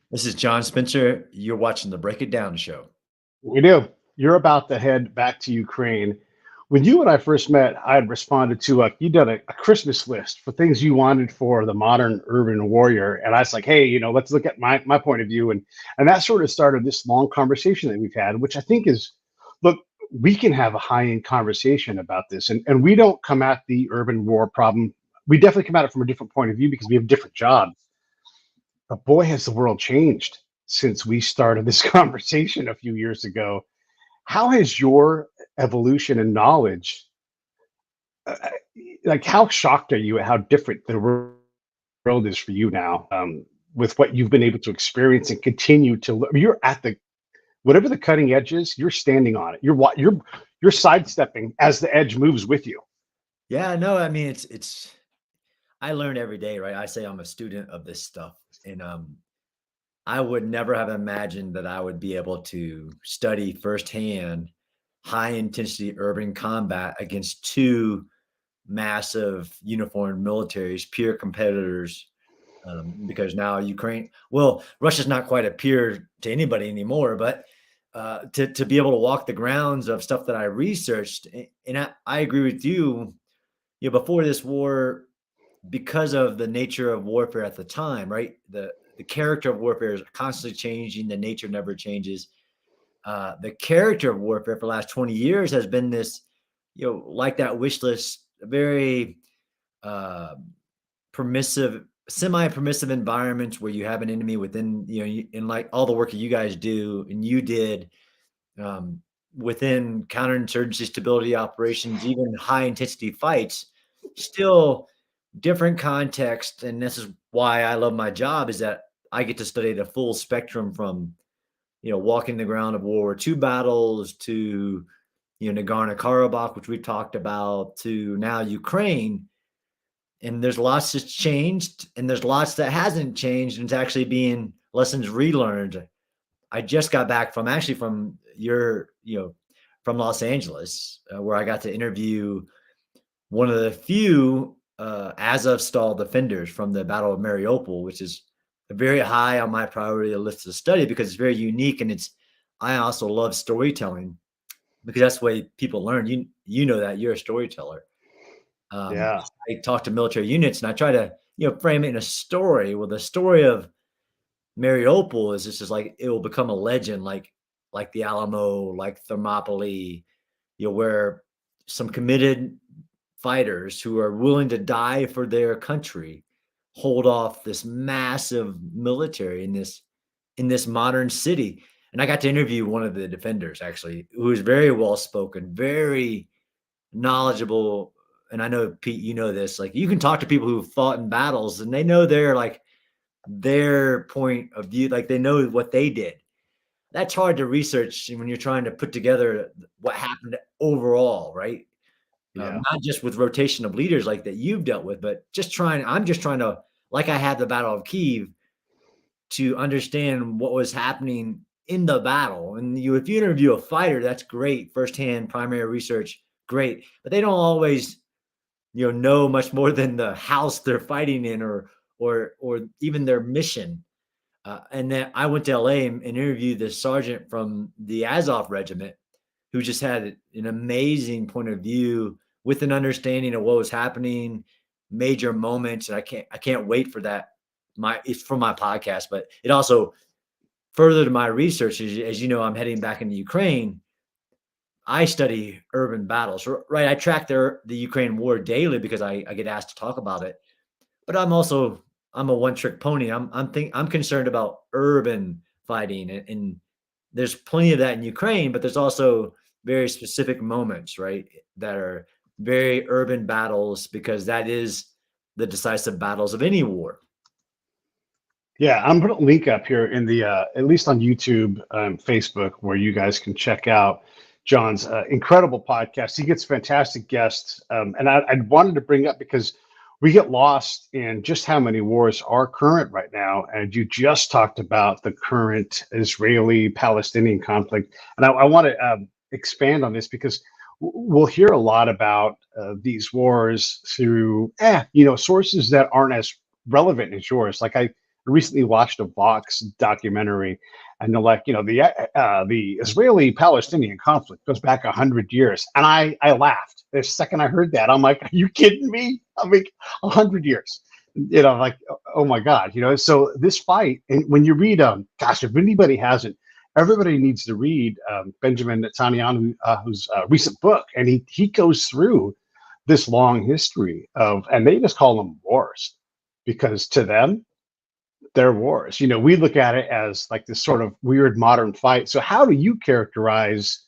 This is John Spencer. You're watching the Break It Down show. We do. You're about to head back to Ukraine. When you and I first met, I had responded to you done a Christmas list for things you wanted for the modern urban warrior, and I was like, hey, let's look at my point of view, and that sort of started this long conversation that we've had, which I think is, look, we can have a high end conversation about this, and we don't come at the urban war problem. We definitely come at it from a different point of view because we have different jobs. But boy, has the world changed since we started this conversation a few years ago. How has your evolution in knowledge, uh, like how shocked are you at how different the world is for you now, with what you've been able to experience and continue to learn? You're at the whatever the cutting edge is, you're standing on it. You're sidestepping as the edge moves with you. Yeah, no, I mean it's I learn every day, right? I say I'm a student of this stuff. And I would never have imagined that I would be able to study firsthand high intensity urban combat against two massive uniformed militaries, peer competitors. Because now Ukraine, well, Russia's not quite a peer to anybody anymore, but to be able to walk the grounds of stuff that I researched, and I agree with you. Before this war, because of the nature of warfare at the time, right? The character of warfare is constantly changing. The nature never changes. The character of warfare for the last 20 years has been this, like that wish list, very uh, permissive, semi-permissive environments where you have an enemy within, in like all the work that you guys do and you did, um, within counterinsurgency stability operations, even high intensity fights, still different context. And this is why I love my job, is that I get to study the full spectrum from, walking the ground of World War II battles to, Nagorno-Karabakh, which we've talked about, to now Ukraine. And there's lots that's changed and there's lots that hasn't changed. And it's actually being lessons relearned. I just got back from actually from from Los Angeles, where I got to interview one of the few Azovstal defenders from the Battle of Mariupol, which is very high on my priority list to study because it's very unique. And I also love storytelling because that's the way people learn. You know that you're a storyteller. Yeah. I talk to military units and I try to, frame it in a story. Well, the story of Mariupol is just like it will become a legend, like the Alamo, like Thermopylae, where some committed fighters who are willing to die for their country hold off this massive military in this modern city. And I got to interview one of the defenders actually, who is very well spoken, very knowledgeable. And I know Pete, you know this. Like you can talk to people who fought in battles, and they know their point of view, like they know what they did. That's hard to research when you're trying to put together what happened overall, right? Yeah. Not just with rotation of leaders like that you've dealt with, but I'm just trying to, like I had the Battle of Kiev, to understand what was happening in the battle. And if you interview a fighter, that's great, firsthand primary research, great, but they don't always, know much more than the house they're fighting in, or even their mission. And then I went to LA and interviewed this sergeant from the Azov regiment who just had an amazing point of view with an understanding of what was happening, major moments. And I can't wait for that. It's from my podcast, but it also furthered my research. As you know, I'm heading back into Ukraine. I study urban battles, right? I track the Ukraine war daily because I get asked to talk about it. But I'm a one trick pony. I'm concerned about urban fighting, and there's plenty of that in Ukraine, but there's also very specific moments, right, that are very urban battles because that is the decisive battles of any war. Yeah, I'm putting a link up here in the at least on YouTube, Facebook, where you guys can check out John's incredible podcast. He gets fantastic guests, and I wanted to bring up because we get lost in just how many wars are current right now. And you just talked about the current Israeli-Palestinian conflict, and I want to expand on this because we'll hear a lot about these wars through sources that aren't as relevant as yours. Like recently watched a Vox documentary, and they're like, the Israeli-Palestinian conflict goes back 100 years, and I laughed the second I heard that. I'm like, are you kidding me? I'm like, 100 years. Like, oh my God, So this fight, and when you read, gosh, if anybody hasn't, everybody needs to read Benjamin Netanyahu, whose recent book, and he goes through this long history of, and they just call them wars, because to them, they're wars. We look at it as like this sort of weird modern fight. So how do you characterize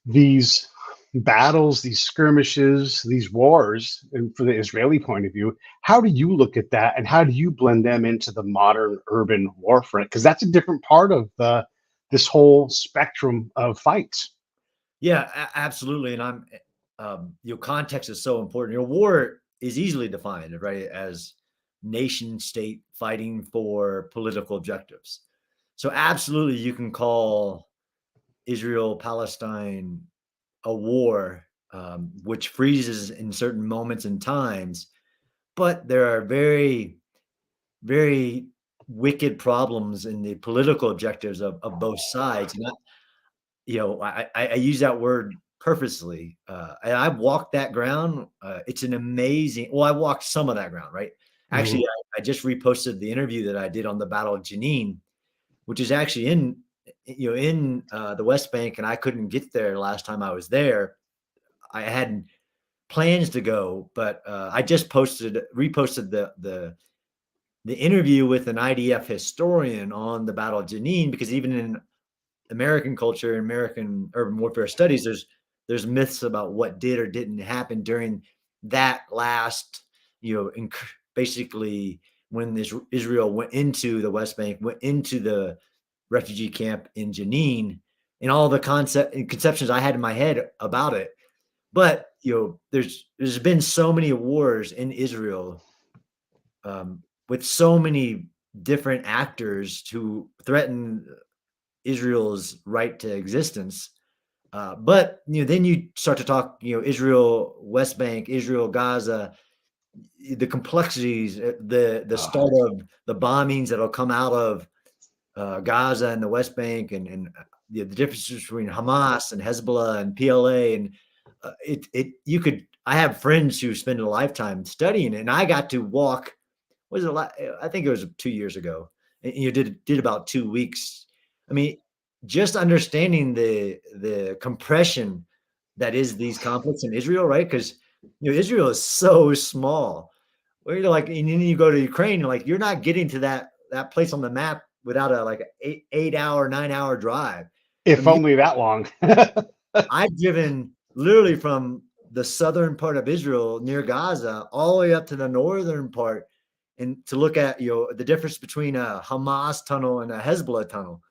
these battles, these skirmishes, these wars, and from the Israeli point of view, how do you look at that, and how do you blend them into the modern urban warfare? Because that's a different part of this whole spectrum of fights. Yeah, absolutely. And context is so important. War is easily defined, right, as nation state fighting for political objectives. So absolutely, you can call Israel Palestine a war, which freezes in certain moments and times, but there are very, very wicked problems in the political objectives of both sides. And I use that word purposely. And I've walked that ground. It's an amazing. Well, I walked some of that ground, right? Actually, Mhm. I just reposted the interview that I did on the Battle of Jenin, which is actually in the West Bank, and I couldn't get there last time I was there. I had plans to go, but I just reposted the interview with an IDF historian on the Battle of Jenin, because even in American culture, American urban warfare studies, there's myths about what did or didn't happen during that last, basically when Israel went into the West Bank, went into the refugee camp in Jenin, and all the conceptions I had in my head about it. But there's been so many wars in Israel, with so many different actors who threaten Israel's right to existence. But then you start to talk, Israel, West Bank, Israel, Gaza, the complexities, the Oh, start of the bombings that'll come out of Gaza and the West Bank, and the differences between Hamas and Hezbollah and PLA, and I have friends who spend a lifetime studying it, and I got to walk. Was it? I think it was 2 years ago. And you did about 2 weeks. I mean, just understanding the compression that is these conflicts in Israel, right? Because Israel is so small. Where you're like, and then you go to Ukraine, you're not getting to that place on the map without a like 8 hour, 9 hour drive. I if mean, only that long. I've driven literally from the southern part of Israel near Gaza all the way up to the northern part, and to look at the difference between a Hamas tunnel and a Hezbollah tunnel,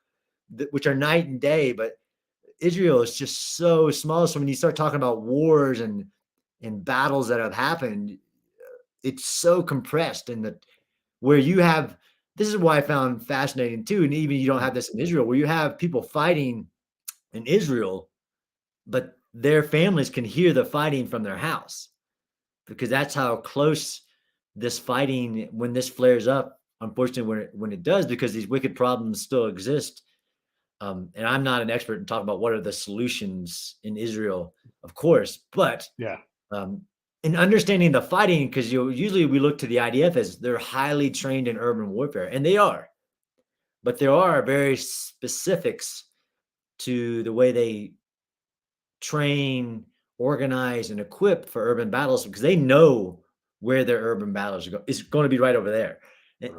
which are night and day. But Israel is just so small. So when you start talking about wars and battles that have happened, it's so compressed. And that where you have, this is why I found fascinating too, and even you don't have this in Israel, where you have people fighting in Israel, but their families can hear the fighting from their house, because that's how close this fighting, when this flares up, unfortunately, when it does, because these wicked problems still exist. And I'm not an expert in talking about what are the solutions in Israel, of course, but Yeah. um, in understanding the fighting, because usually we look to the IDF as they're highly trained in urban warfare, and they are, but there are very specifics to the way they train, organize, and equip for urban battles, because they know where their urban battles is going to be right over there.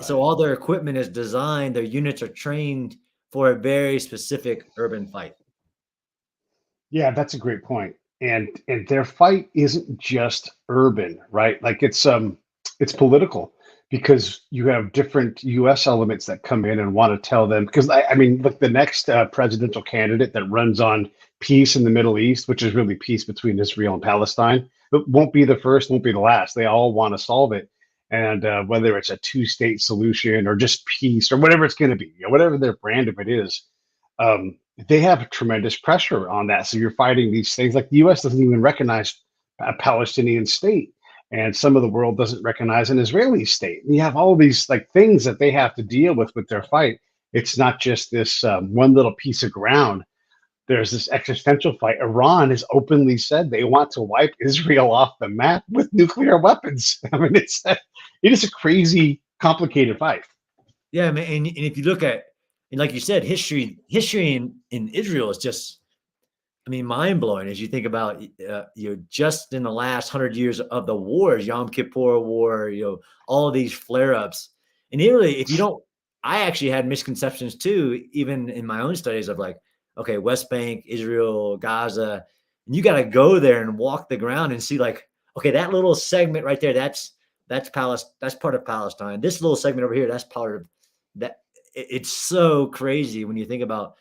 So Right. all their equipment is designed, their units are trained for a very specific urban fight. Yeah, that's a great point. And their fight isn't just urban, right? Like it's political, because you have different US elements that come in and want to tell them, because I mean, look, the next presidential candidate that runs on peace in the Middle East, which is really peace between Israel and Palestine, but won't be the first, won't be the last. They all want to solve it. And whether it's a two-state solution or just peace or whatever it's going to be, whatever their brand of it is, um, they have tremendous pressure on that. So you're fighting these things, like the U.S. doesn't even recognize a Palestinian state, and some of the world doesn't recognize an Israeli state. And you have all these like things that they have to deal with their fight. It's not just this one little piece of ground. There's this existential fight. Iran has openly said they want to wipe Israel off the map with nuclear weapons. I mean, it is a crazy, complicated fight. Yeah, man. And if you look at, and like you said, history in Israel is just, I mean, mind blowing as you think about, just in the last 100 years of the wars, Yom Kippur War, all of these flare ups. And it really, if you don't, I actually had misconceptions too, even in my own studies of like, okay, West Bank, Israel, Gaza, and you got to go there and walk the ground and see like, okay, that little segment right there, that's part of Palestine. This little segment over here, that's part of that. It's so crazy when you think about,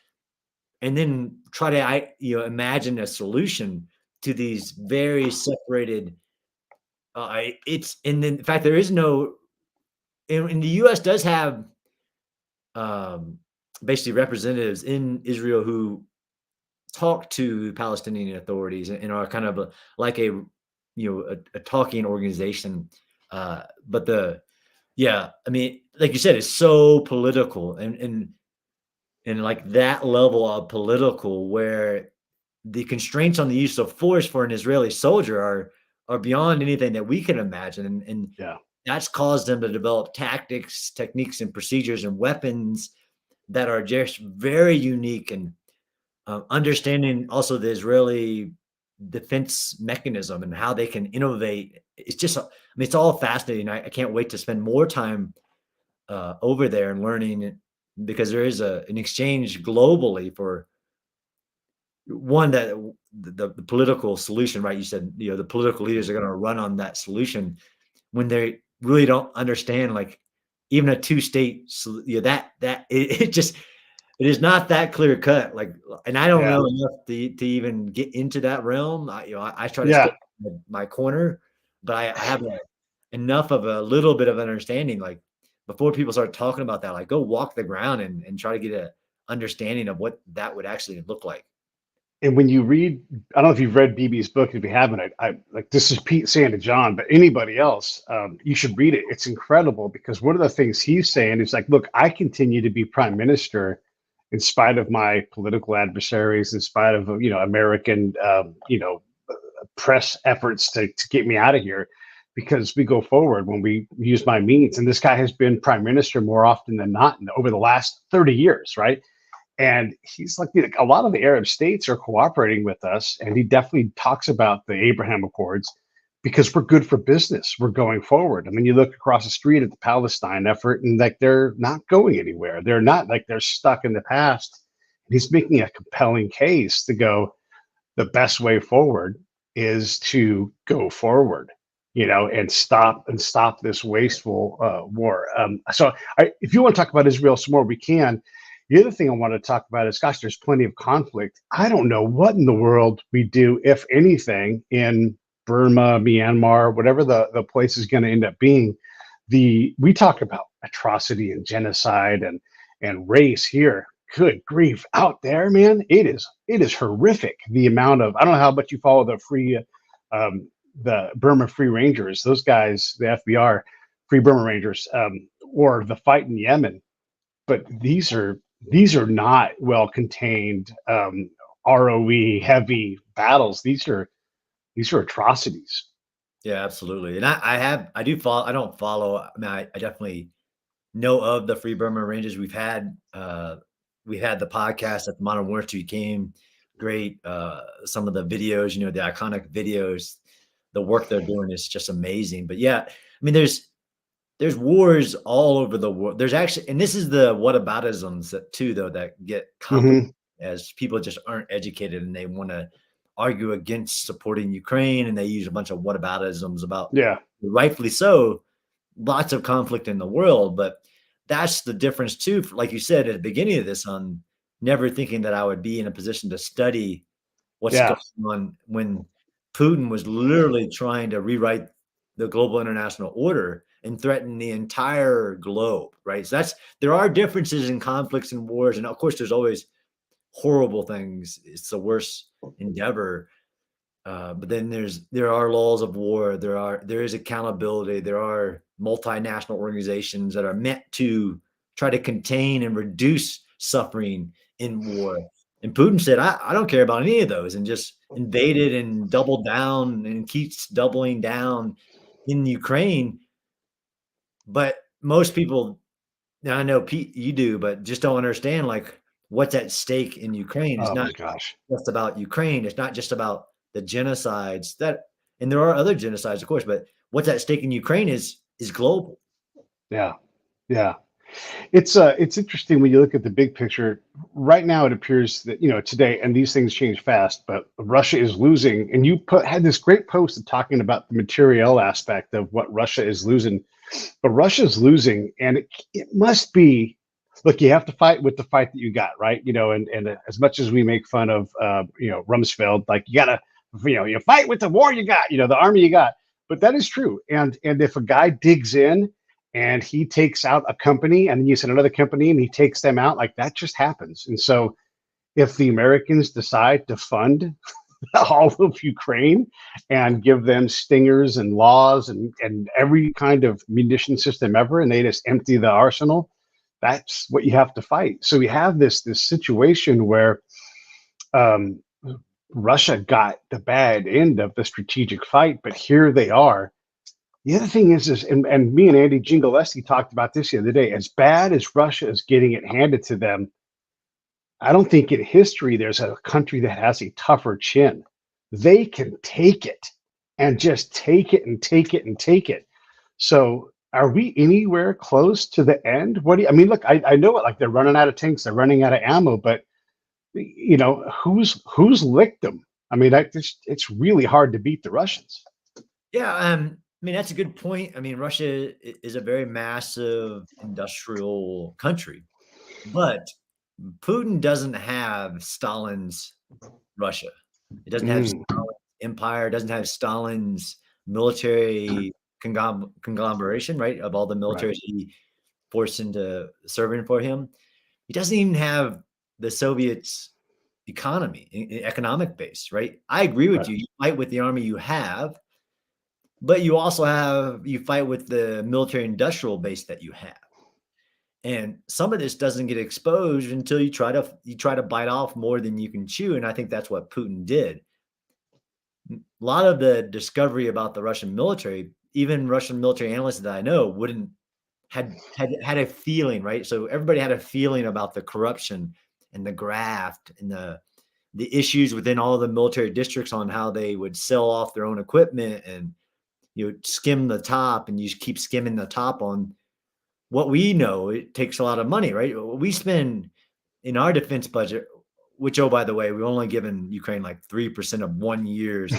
and then try to imagine a solution to these very separated. It's and then in fact there is no. And the U.S. does have um, basically representatives in Israel who talk to Palestinian authorities and are kind of like a talking organization. But I mean, like you said, it's so political and like that level of political where the constraints on the use of force for an Israeli soldier are beyond anything that we can imagine, and Yeah. that's caused them to develop tactics, techniques, and procedures and weapons that are just very unique. And understanding also the Israeli defense mechanism and how they can innovate. It's just, I mean, it's all fascinating. I can't wait to spend more time over there and learning it, because there is an exchange globally for one that the political solution, right? You said, the political leaders are going to run on that solution when they really don't understand, like even a two-state, that it just, it is not that clear cut. Like, and I don't Yeah. know enough to even get into that realm. I try to stay Yeah. in my corner, but I have enough of a little bit of an understanding. Like before people start talking about that, like go walk the ground and try to get a understanding of what that would actually look like. And when you read, I don't know if you've read BB's book. If you haven't, I like, this is Pete saying to John, but anybody else, you should read it. It's incredible because one of the things he's saying is like, look, I continue to be prime minister in spite of my political adversaries, in spite of American press efforts to get me out of here, because we go forward when we use my means. And this guy has been prime minister more often than not over the last 30 years, right? And he's like, a lot of the Arab states are cooperating with us. And he definitely talks about the Abraham Accords because we're good for business. We're going forward. I mean, you look across the street at the Palestine effort and like they're not going anywhere. They're not, like, they're stuck in the past. And he's making a compelling case to go, the best way forward is to go forward, and stop this wasteful war. If you want to talk about Israel some more, we can. The other thing I want to talk about is, gosh, there's plenty of conflict. I don't know what in the world we do, if anything, in Burma, Myanmar, whatever the place is going to end up being. We talk about atrocity and genocide and race here. Good grief, out there, man, it is horrific. The amount of, I don't know how much you follow the Burma Free Rangers, those guys, the FBR, Free Burma Rangers, or the fight in Yemen, but these are not well contained ROE heavy battles. These are atrocities. Yeah, absolutely. And I do follow, I don't follow, I mean, I definitely know of the Free Burma Rangers. We've had the podcast at the Modern War Institute came, great. Some of the videos, the iconic videos, the work they're doing is just amazing. But yeah, I mean, there's wars all over the world. There's actually, and this is the whataboutisms that too, though, that get complicated Mm-hmm. as people just aren't educated and they want to argue against supporting Ukraine, and they use a bunch of whataboutisms about, Yeah. rightfully so, lots of conflict in the world. But that's the difference too, like you said at the beginning of this, on never thinking that I would be in a position to study what's Yeah. going on when Putin was literally trying to rewrite the global international order and threaten the entire globe, right? So there are differences in conflicts and wars, and of course there's always horrible things. It's the worst endeavor. But then there are laws of war. There is accountability. There are multinational organizations that are meant to try to contain and reduce suffering in war. And Putin said, I don't care about any of those, and just invaded and doubled down and keeps doubling down in Ukraine. But most people, now I know Pete, you do, but just don't understand like what's at stake in Ukraine. It's Oh not my gosh. just about Ukraine. It's not just about the genocides that, and there are other genocides, of course, but what's at stake in Ukraine is global. Yeah. Yeah. It's interesting when you look at the big picture. Right now, it appears that today, and these things change fast, but Russia is losing. And you had this great post talking about the material aspect of what Russia is losing, but Russia's losing, and it must be. Look, you have to fight with the fight that you got, right? And as much as we make fun of Rumsfeld, like you gotta you fight with the war you got, the army you got. But that is true. And if a guy digs in and he takes out a company and then you send another company and he takes them out, like that just happens. And so if the Americans decide to fund all of Ukraine and give them stingers and laws and every kind of munition system ever, and they just empty the arsenal, that's what you have to fight. So we have this situation where um, Russia got the bad end of the strategic fight, but here they are. The other thing is and me and Andy Gingaleski talked about this the other day. As bad as Russia is getting it handed to them, I don't think in history there's a country that has a tougher chin. They can take it and just take it and take it and take it. So are we anywhere close to the end? What do you, I mean, look, I know it, like they're running out of tanks, they're running out of ammo, but who's licked them? I mean, it's really hard to beat the Russians. Yeah, I mean that's a good point. I mean, Russia is a very massive industrial country, but Putin doesn't have Stalin's Russia. It doesn't have Mm, Stalin's empire. It doesn't have Stalin's military conglomeration, right? Of all the right, militaries he forced into serving for him. He doesn't even have the Soviets' economy, economic base, right? I agree with right, you. You fight with the army you have, but you fight with the military industrial base that you have. And some of this doesn't get exposed until you try to bite off more than you can chew. And I think that's what Putin did. A lot of the discovery about the Russian military, even Russian military analysts that I know wouldn't had a feeling, right? So everybody had a feeling about the corruption and the graft and the issues within all the military districts on how they would sell off their own equipment and skim the top, and you keep skimming the top on what we know. It takes a lot of money, right? We spend in our defense budget, which, oh, by the way, we've only given Ukraine like 3% of 1 year's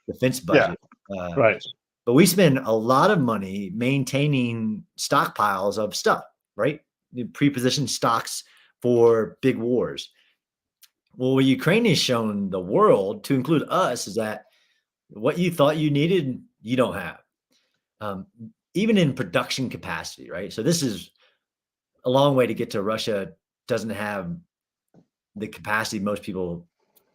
defense yeah, budget. Uh, right, but we spend a lot of money maintaining stockpiles of stuff, right? Pre-positioned stocks for big wars. Well, what Ukraine has shown the world, to include us, is that what you thought you needed, you don't have. Um, Even in production capacity, right? So this is a long way to get to Russia doesn't have the capacity most people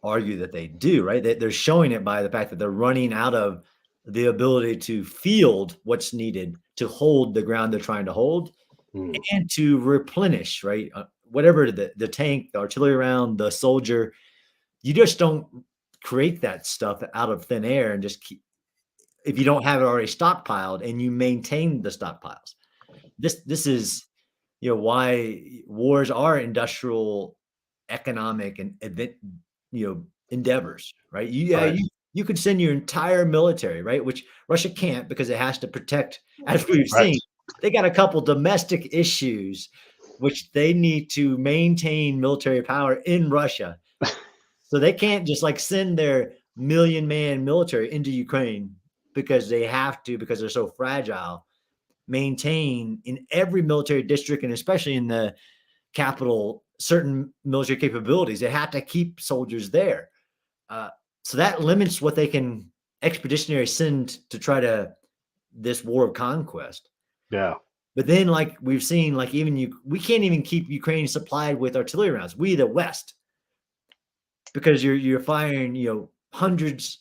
argue that they do, right? They're showing it by the fact that they're running out of the ability to field what's needed to hold the ground they're trying to hold mm, and to replenish, right? Whatever the tank, the artillery round, the soldier, you just don't create that stuff out of thin air and just keep, if you don't have it already stockpiled and you maintain the stockpiles. This is why wars are industrial economic and endeavors, right? right, You could send your entire military, right, which Russia can't because it has to protect, as we've right, seen. They got a couple domestic issues which they need to maintain military power in Russia, so they can't just like send their million man military into Ukraine because they have to, because they're so fragile. Maintain in every military district, and especially in the capital, certain military capabilities. They have to keep soldiers there. Uh, so that limits what they can expeditionary send to try to this war of conquest. yeah, But then, like we've seen, like even we can't even keep Ukraine supplied with artillery rounds. We, the West, because you're firing hundreds,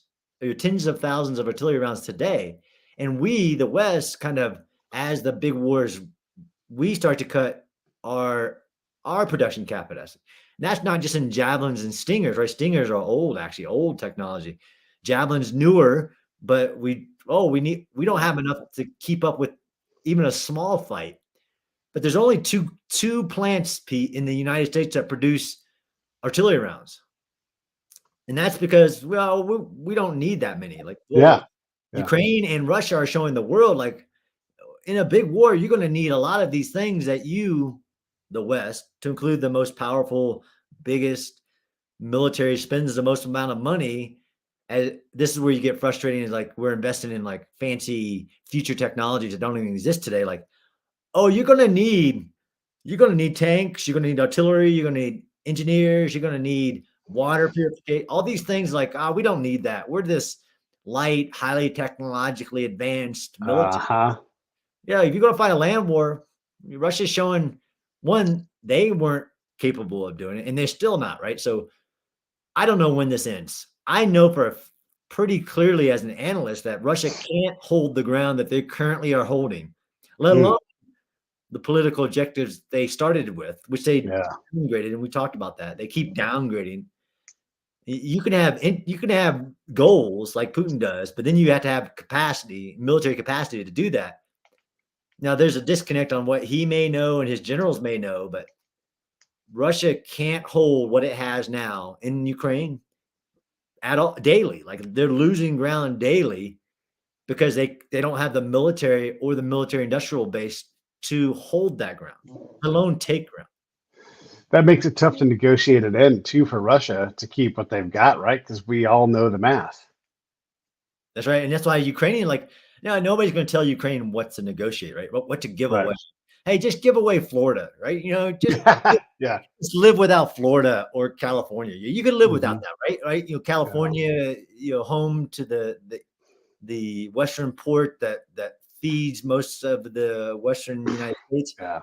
tens of thousands of artillery rounds today. And we, the West, kind of, as the big wars, we start to cut our our production capacity. And that's not just in javelins and stingers, right? Stingers are old, actually, old technology. Javelins newer, but we don't have enough to keep up with even a small fight. But there's only two plants, Pete, in the United States that produce artillery rounds. And that's because, well, we don't need that many. Like, well, Yeah. Yeah. Ukraine and Russia are showing the world, like, in a big war, you're going to need a lot of these things that you, the West, to include the most powerful, biggest military, spends the most amount of money. And this is where you get frustrating. Is like we're investing in like fancy future technologies that don't even exist today. Like, oh, you're going to need tanks, you're going to need artillery, you're going to need engineers, you're going to need water purification, all these things. Like, we don't need that. We're this light, highly technologically advanced military. Uh-huh. Yeah, if you're going to fight a land war, Russia's showing, one, they weren't capable of doing it, and they're still not, right? So I don't know when this ends. I know pretty clearly as an analyst that Russia can't hold the ground that they currently are holding, let Mm, alone the political objectives they started with, which they yeah. downgraded, and we talked about that. They keep downgrading. You can have goals like Putin does, but then you have to have capacity, military capacity to do that. Now, there's a disconnect on what he may know and his generals may know, but Russia can't hold what it has now in Ukraine at all daily. Like, they're losing ground daily because they don't have the military or the military industrial base to hold that ground, let alone take ground. That makes it tough to negotiate an end too for Russia to keep what they've got, right? Because we all know the math. That's right. And that's why Ukrainian, like, nobody's going to tell Ukraine what to negotiate, right? What to give Right. away. Hey, just give away Florida, right? Yeah. Just live without Florida or California. You can live without Hmm. that, right? Right? Yeah. California, home to the western port that feeds most of the western United States. Yeah.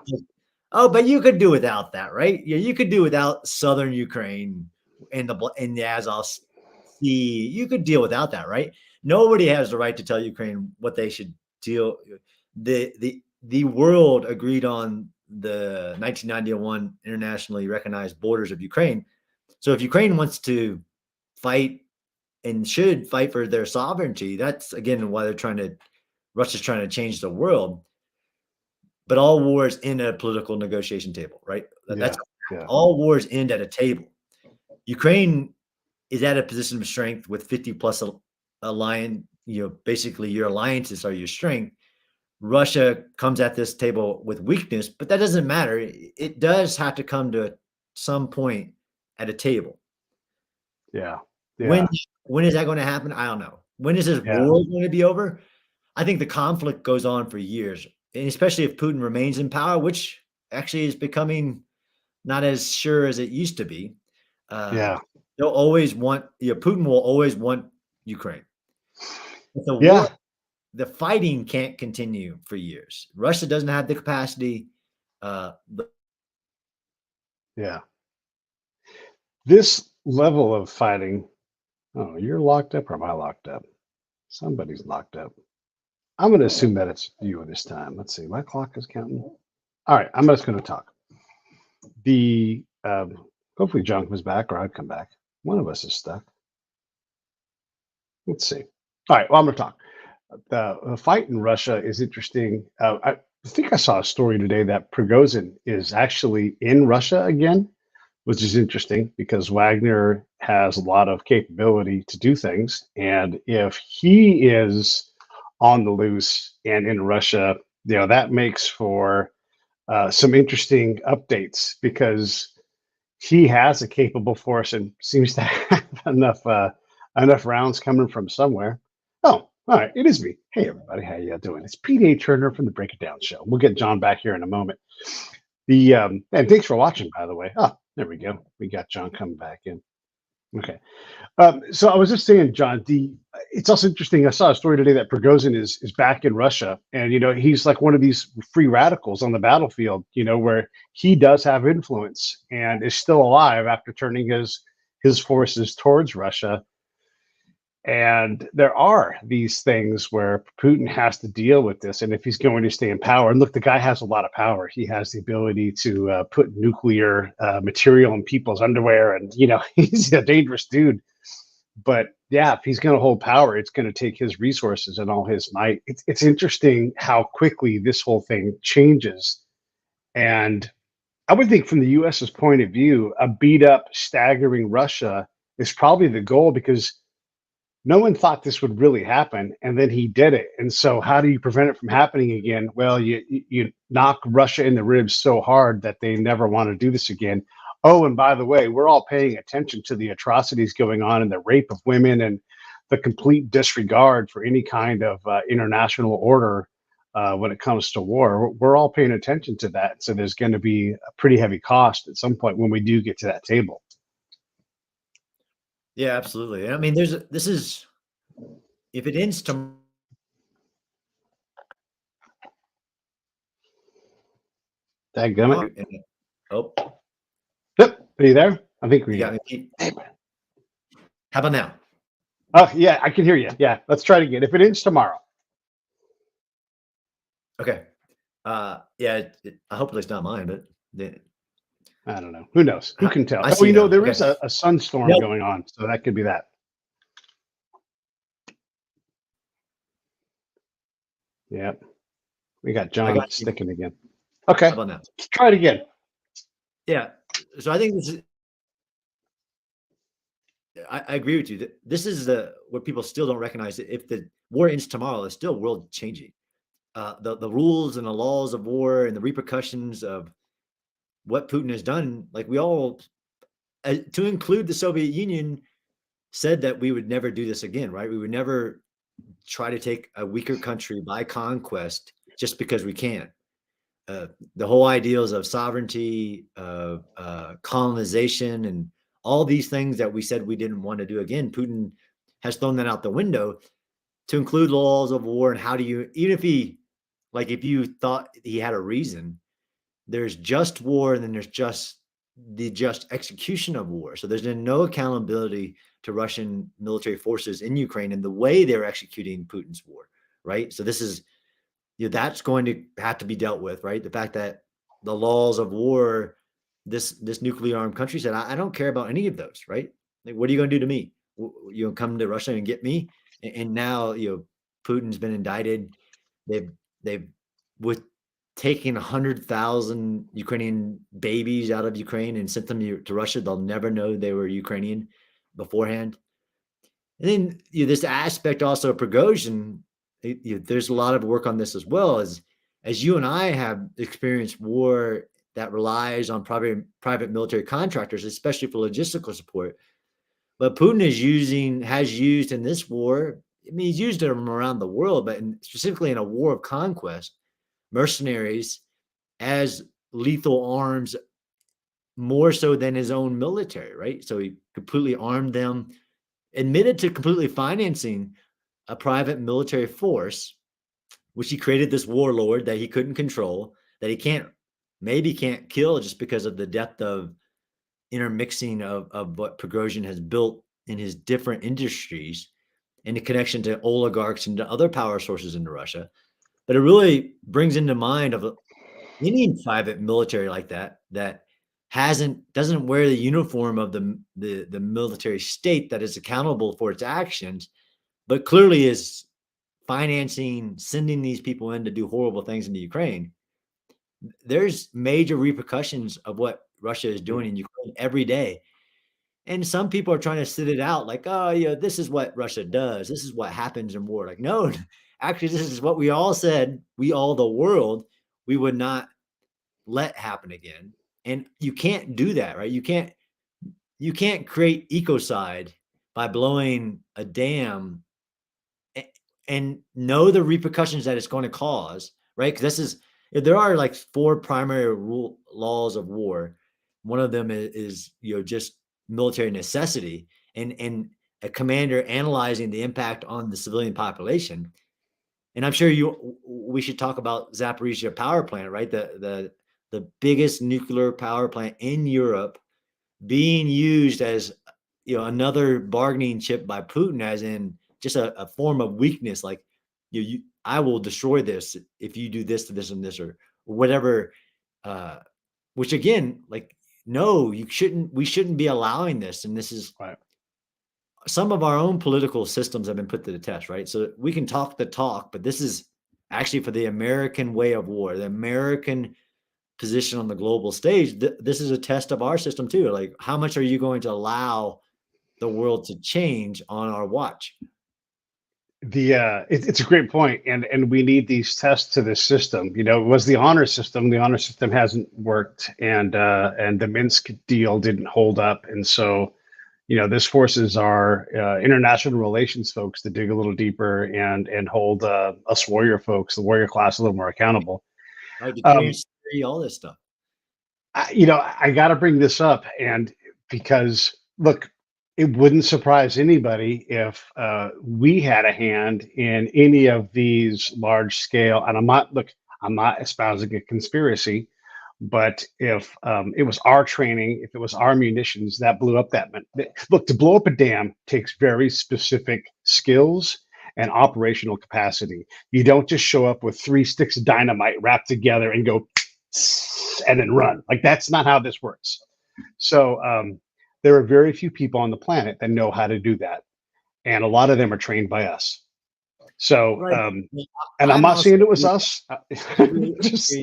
Oh, but you could do without that, right? Yeah, you could do without southern Ukraine in the Azov Sea. You could deal without that, right? Nobody has the right to tell Ukraine what they should deal. The world agreed on the 1991 internationally recognized borders of Ukraine. So if Ukraine wants to fight and should fight for their sovereignty, that's again why Russia's trying to change the world. But all wars end at a political negotiation table, right? Yeah. That's Yeah. all wars end at a table. Ukraine is at a position of strength with 50 plus alliance, basically your alliances are your strength. Russia comes at this table with weakness, but that doesn't matter. It does have to come to some point at a table. Yeah. When Yeah. when is that going to happen? I don't know. When is this Yeah. war going to be over? I think the conflict goes on for years, and especially if Putin remains in power, which actually is becoming not as sure as it used to be. Uh, Yeah. they'll always want, Putin will always want Ukraine. But Yeah. the fighting can't continue for years. Russia doesn't have the capacity. The Yeah. This level of fighting. Oh, you're locked up or am I locked up? Somebody's locked up. I'm going to assume that it's you this time. Let's see. My clock is counting. All right. I'm just going to talk. The hopefully John comes back or I come back. One of us is stuck. Let's see. All right. Well, I'm going to talk. The fight in Russia is interesting. I think I saw a story today that Prigozhin is actually in Russia again, which is interesting because Wagner has a lot of capability to do things. And if he is on the loose and in Russia, that makes for some interesting updates because he has a capable force and seems to have enough rounds coming from somewhere. Oh, all right, it is me. Hey everybody, how you doing? It's PDA Turner from the Break It Down Show. We'll get John back here in a moment. And thanks for watching, by the way. Oh, there we go. We got John coming back in. Okay. So I was just saying, John, it's also interesting. I saw a story today that Prigozhin is back in Russia, and he's like one of these free radicals on the battlefield. Where he does have influence and is still alive after turning his forces towards Russia. And there are these things where Putin has to deal with this. And if he's going to stay in power, and look, the guy has a lot of power. He has the ability to put nuclear material in people's underwear. And, he's a dangerous dude. But yeah, if he's going to hold power, it's going to take his resources and all his might. It's interesting how quickly this whole thing changes. And I would think from the US's point of view, a beat up, staggering Russia is probably the goal because no one thought this would really happen, and then he did it. And so how do you prevent it from happening again? Well, you knock Russia in the ribs so hard that they never want to do this again. Oh, and by the way, we're all paying attention to the atrocities going on and the rape of women and the complete disregard for any kind of international order when it comes to war. We're all paying attention to that. So there's going to be a pretty heavy cost at some point when we do get to that table. Yeah, absolutely. And I mean, this is if it ends tomorrow, Dadgummit. oh, Yep. Are you there? I think we you got me. How about now? Oh, yeah, I can hear you. Yeah, let's try it again. If it ends tomorrow. Okay. Yeah, hopefully it's not mine, but I don't know. Who knows? Who can tell? I Oh, see now. there Okay. is a sunstorm Nope. going on, so that could be that. Yep. We got John got you. sticking again. Okay. How about now? Try it again. Yeah. So I think this is. I agree with you. This is what people still don't recognize. If the war ends tomorrow, it's still world changing. The rules and the laws of war and the repercussions of what Putin has done, like we all, to include the Soviet Union, said that we would never do this again, right? We would never try to take a weaker country by conquest just because we can. The whole ideals of sovereignty, of colonization, and all these things that we said we didn't want to do again, Putin has thrown that out the window to include laws of war. And how do you, even if if you thought he had a reason, there's just war and then there's just the just execution of war. So there's been no accountability to Russian military forces in Ukraine and the way they're executing Putin's war, right? So this is, that's going to have to be dealt with, right? The fact that the laws of war, this nuclear armed country said, I don't care about any of those, right? Like, what are you going to do to me? You gonna come to Russia and get me? And now, Putin's been indicted. They've with taking 100,000 Ukrainian babies out of Ukraine and sent them to Russia. They'll never know they were Ukrainian beforehand. And then this aspect also of Prigozhin, there's a lot of work on this as well. As you and I have experienced war that relies on private military contractors, especially for logistical support. But Putin has used in this war. I mean, he's used them around the world, but specifically in a war of conquest, mercenaries as lethal arms more so than his own military, right? So he completely armed them, admitted to completely financing a private military force, which he created this warlord that he couldn't control, that he maybe can't kill just because of the depth of intermixing of what Prigozhin has built in his different industries and the connection to oligarchs and to other power sources in Russia. But it really brings into mind of any private military like that doesn't wear the uniform of the military state that is accountable for its actions, but clearly is financing, sending these people in to do horrible things into Ukraine. There's major repercussions of what Russia is doing in Ukraine every day. And some people are trying to sit it out like, oh, this is what Russia does. This is what happens in war. Like, no, actually, this is what we all said, the world, we would not let happen again. And you can't do that, right? You can't create ecocide by blowing a dam and know the repercussions that it's going to cause, right? Because there are like four primary laws of war. One of them is just military necessity and a commander analyzing the impact on the civilian population. And I'm sure we should talk about Zaporizhzhia power plant, right? The biggest nuclear power plant in Europe being used as another bargaining chip by Putin, as in just a form of weakness. Like, I will destroy this if you do this to this and this or whatever. Uh, which again, like, no, you shouldn't. We shouldn't be allowing this. And this is Right. some of our own political systems have been put to the test, right? So we can talk the talk, but this is actually for the American way of war, the American position on the global stage. This is a test of our system too. Like, how much are you going to allow the world to change on our watch? It's a great point, and we need these tests to this system. You know, it was the honor system. The honor system hasn't worked, and the Minsk deal didn't hold up, and so this forces our international relations folks to dig a little deeper and hold us warrior folks, the warrior class, a little more accountable. Right, Um, declaring security, all this stuff. I got to bring this up, and because look, it wouldn't surprise anybody if we had a hand in any of these large scale. And I'm not espousing a conspiracy, but if it was our training, if it was our munitions that blew up that, look, to blow up a dam takes very specific skills and operational capacity. You don't just show up with 3 sticks of dynamite wrapped together and go and then run. Like, that's not how this works. So there are very few people on the planet that know how to do that, and a lot of them are trained by us. So, Right. and I'm I'm not also saying it was us. I agree. Just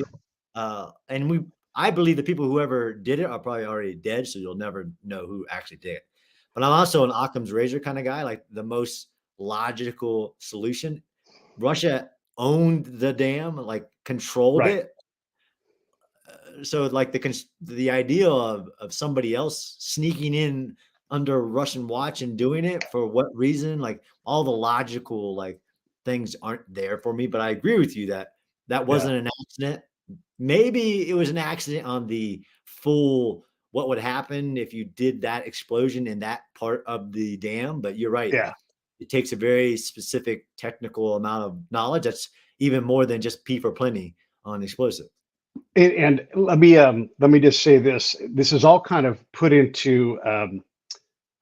And I believe the people who ever did it are probably already dead, so you'll never know who actually did it. But I'm also an Occam's razor kind of guy, like the most logical solution. Russia owned the dam, like controlled right. it. So like the idea of somebody else sneaking in under Russian watch and doing it for what reason? Like, all the logical like things aren't there for me. But I agree with you that that Yeah. wasn't an accident. Maybe it was an accident on the full what would happen if you did that explosion in that part of the dam. But you're right. Yeah. It takes a very specific technical amount of knowledge. That's even more than just P for plenty on explosive. And let me just say this. This is all kind of put into.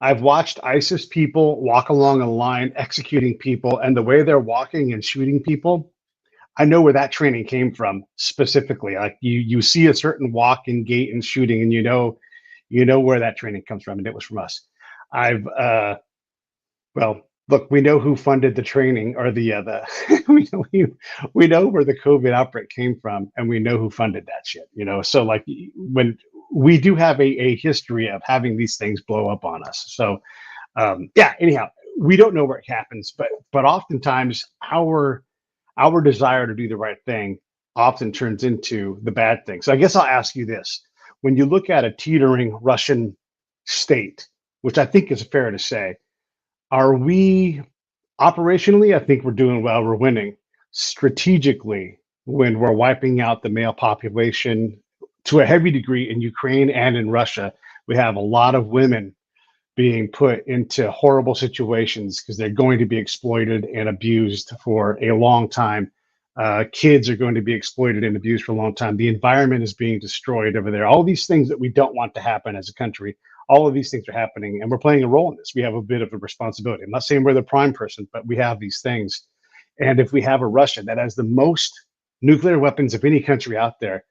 I've watched ISIS people walk along a line executing people, and the way they're walking and shooting people, I know where that training came from specifically. Like, you see a certain walk and gait and shooting, and you know where that training comes from, and it was from us. I've well, look, we know who funded the training, or the we know where the COVID outbreak came from, and we know who funded that shit. So like, when we do have a history of having these things blow up on us. So yeah. Anyhow, we don't know where it happens, but oftentimes our desire to do the right thing often turns into the bad thing. So I guess I'll ask you this: when you look at a teetering Russian state, which I think is fair to say, are we operationally? I think we're doing well. We're winning. Strategically, when we're wiping out the male population to a heavy degree in Ukraine and in Russia, we have a lot of women being put into horrible situations because they're going to be exploited and abused for a long time. Kids are going to be exploited and abused for a long time. The environment is being destroyed over there. All these things that we don't want to happen as a country, all of these things are happening, and we're playing a role in this. We have a bit of a responsibility. I'm not saying we're the prime person, but we have these things. And if we have a Russia that has the most nuclear weapons of any country out there,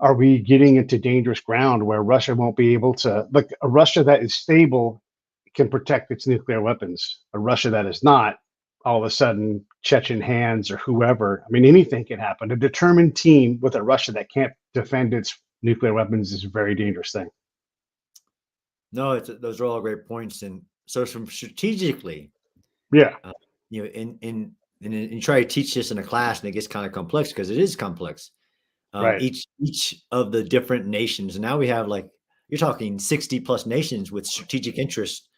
are we getting into dangerous ground where Russia won't be able to, like, a Russia that is stable can protect its nuclear weapons. A Russia that is not, all of a sudden, Chechen hands or whoever, I mean, anything can happen. A determined team with a Russia that can't defend its nuclear weapons is a very dangerous thing. No, those are all great points. And so, from strategically, Yeah, uh, and you try to teach this in a class, and it gets kind of complex because it is complex. right. Each of the different nations, and now we have, like, you're talking 60 plus nations with strategic interest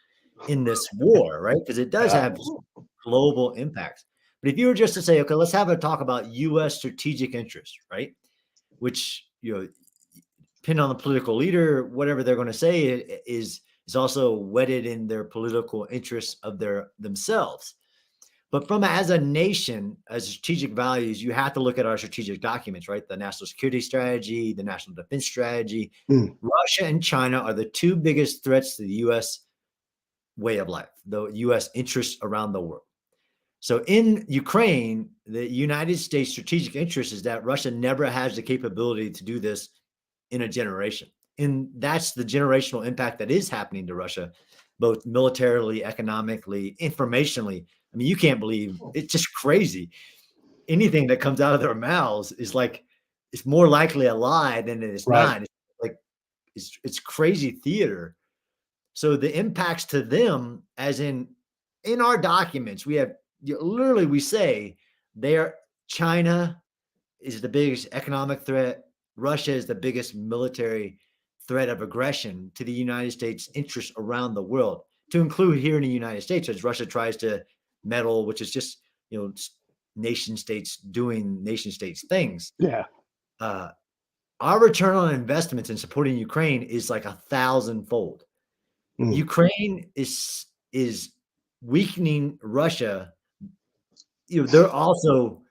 in this war, right? Because it does Yeah, have global impacts. But if you were just to say, okay, let's have a talk about U.S. strategic interest, right? Which, depending on the political leader, whatever they're going to say is also wedded in their political interests of themselves. But from as a nation, as strategic values, you have to look at our strategic documents, right? The national security strategy, the national defense strategy. mm, Russia and China are the two biggest threats to the U.S. way of life, the U.S. interests around the world. So in Ukraine, the United States strategic interest is that Russia never has the capability to do this in a generation. And that's the generational impact that is happening to Russia, both militarily, economically, informationally. I mean, you can't believe it's just crazy. Anything that comes out of their mouths is like it's more likely a lie than it is Right. not. It's like it's crazy theater. So the impacts to them, as in our documents, we have literally we say they're China is the biggest economic threat. Russia is the biggest military threat of aggression to the United States interests around the world, to include here in the United States, as Russia tries to meddle, which is just nation states doing nation states things. Yeah. Uh, our return on investments in supporting Ukraine is like 1,000-fold. Mm. Ukraine is weakening Russia. They're also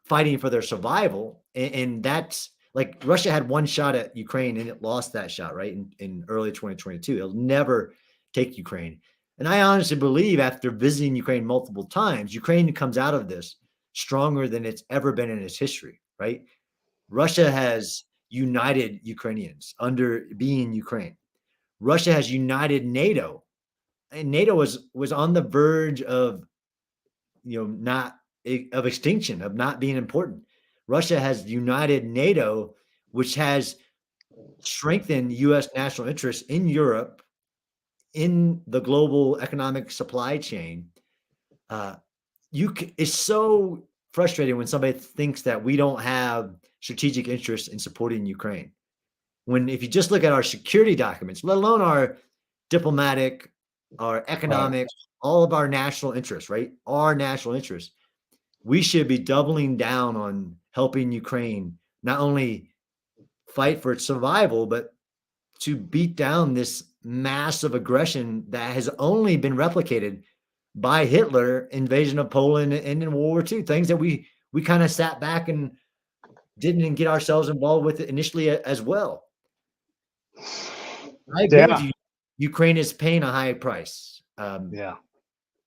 fighting for their survival, and that's like Russia had one shot at Ukraine and it lost that shot right in early 2022. It'll never take Ukraine, and I honestly believe after visiting Ukraine multiple times, Ukraine comes out of this stronger than it's ever been in its history. Right? Russia has united Ukrainians under being Ukraine. Russia has united NATO, and NATO was on the verge of not of extinction, of not being important. Russia has united NATO, which has strengthened U.S. national interests in Europe, in the global economic supply chain. Uh, it's so frustrating when somebody thinks that we don't have strategic interest in supporting Ukraine. When if you just look at our security documents, let alone our diplomatic, our Right. economic, all of our national interests, right? Our national interests, we should be doubling down on helping Ukraine not only fight for its survival, but to beat down this massive aggression that has only been replicated by Hitler invasion of Poland and in World War II, things that we kind of sat back and didn't get ourselves involved with it initially as well. I agree with Yeah. you. Ukraine is paying a high price, Yeah.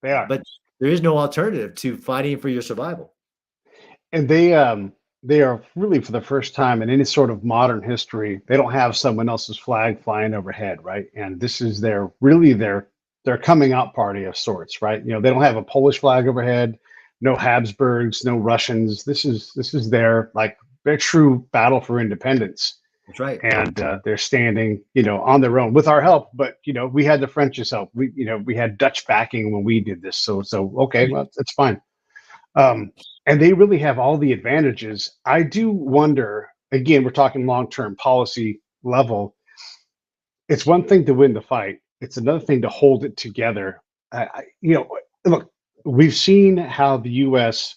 They are. but there is no alternative to fighting for your survival. And they are really for the first time in any sort of modern history, they don't have someone else's flag flying overhead, right? And this is their coming out party of sorts, right? They don't have a Polish flag overhead, no Habsburgs, no Russians. This is their true battle for independence. That's right. And they're standing, on their own with our help. But we had the French's help. We had Dutch backing when we did this. So okay, well, it's fine. Um, and they really have all the advantages. I do wonder, again, we're talking long term policy level. It's one thing to win the fight, it's another thing to hold it together. Look, we've seen how the US,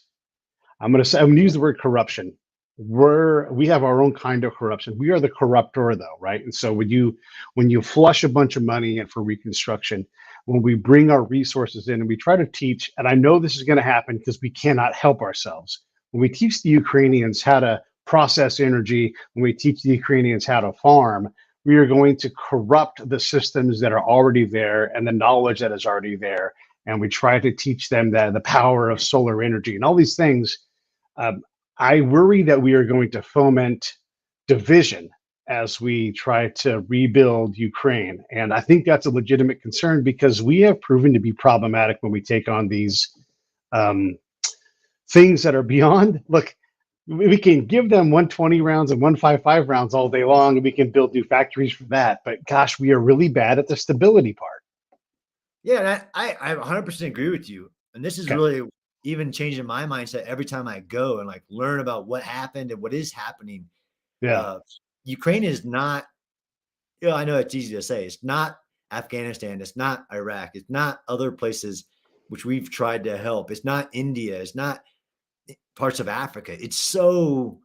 I'm going to use the word corruption. We have our own kind of corruption. We are the corruptor, though, right? And so when you flush a bunch of money in for reconstruction, when we bring our resources in and we try to teach, and I know this is going to happen because we cannot help ourselves. When we teach the Ukrainians how to process energy, when we teach the Ukrainians how to farm, we are going to corrupt the systems that are already there and the knowledge that is already there. And we try to teach them that the power of solar energy and all these things. um, I worry that we are going to foment division as we try to rebuild Ukraine. And I think that's a legitimate concern because we have proven to be problematic when we take on these um, things that are beyond. Look, we can give them 120 rounds and 155 rounds all day long, and we can build new factories for that. But gosh, we are really bad at the stability part. Yeah, and I 100% agree with you. And this is Okay. really even changing my mindset every time I go and like learn about what happened and what is happening. Yeah. Uh, Ukraine is not, I know it's easy to say, it's not Afghanistan, it's not Iraq, it's not other places which we've tried to help. It's not India, it's not parts of Africa. It's so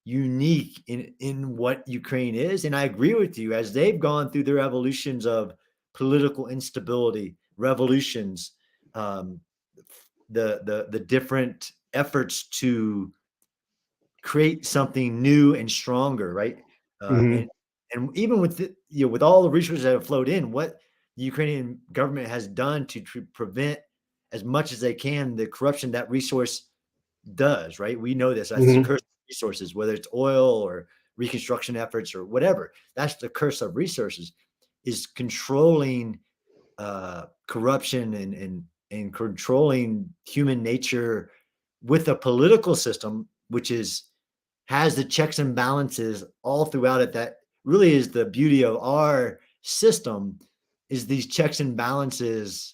unique in what Ukraine is. And I agree with you, as they've gone through their evolutions of political instability, revolutions, um, the different efforts to create something new and stronger, right? Hmm. And even with with all the resources that have flowed in, what the Ukrainian government has done to prevent as much as they can the corruption that resource does, right? We know this. That's the Hmm. curse of resources, whether it's oil or reconstruction efforts or whatever. That's the curse of resources, is controlling corruption and controlling human nature with a political system, which is has the checks and balances all throughout it. That really is the beauty of our system, is these checks and balances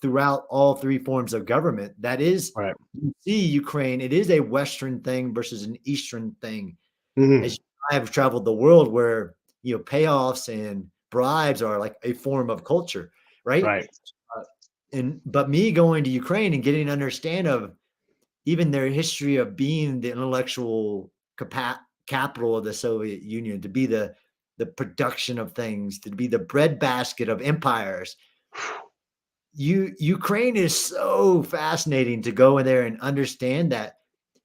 throughout all three forms of government. That is, Right. you see Ukraine, it is a Western thing versus an Eastern thing. Hmm. As I have traveled the world where, payoffs and bribes are like a form of culture, right? Right. Uh, but me going to Ukraine and getting an understand of even their history of being the intellectual capital of the Soviet Union, to be the production of things, to be the breadbasket of empires. Ukraine is so fascinating to go in there and understand that.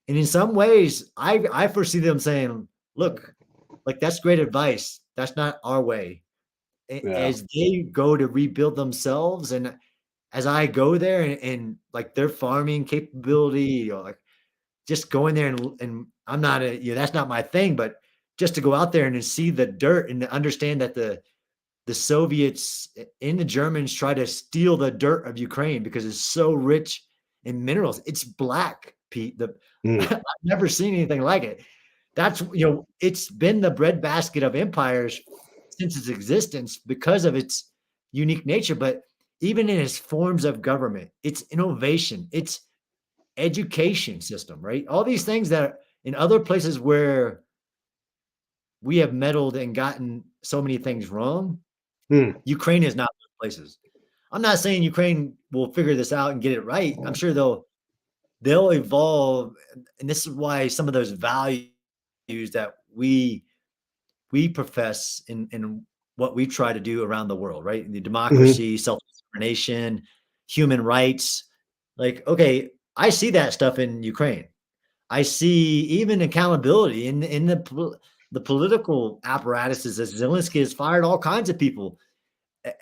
And in some ways, I foresee them saying, "Look, like that's great advice. That's not our way." Yeah. As they go to rebuild themselves, and as I go there and like their farming capability, or like just going there and I'm not that's not my thing, but just to go out there and to see the dirt and to understand that the Soviets and the Germans try to steal the dirt of Ukraine because it's so rich in minerals. It's black, Pete. Mm. I've never seen anything like it. That's it's been the breadbasket of empires since its existence because of its unique nature. But even in its forms of government, its innovation, its education system, right? All these things that in other places where we have meddled and gotten so many things wrong, Mm. Ukraine is not those places. I'm not saying Ukraine will figure this out and get it right. I'm sure they'll evolve, and this is why some of those values that we profess in what we try to do around the world, right? The Hmm. democracy, self-determination, human rights. Like, okay, I see that stuff in Ukraine. I see even accountability in the political apparatuses, as Zelensky has fired all kinds of people.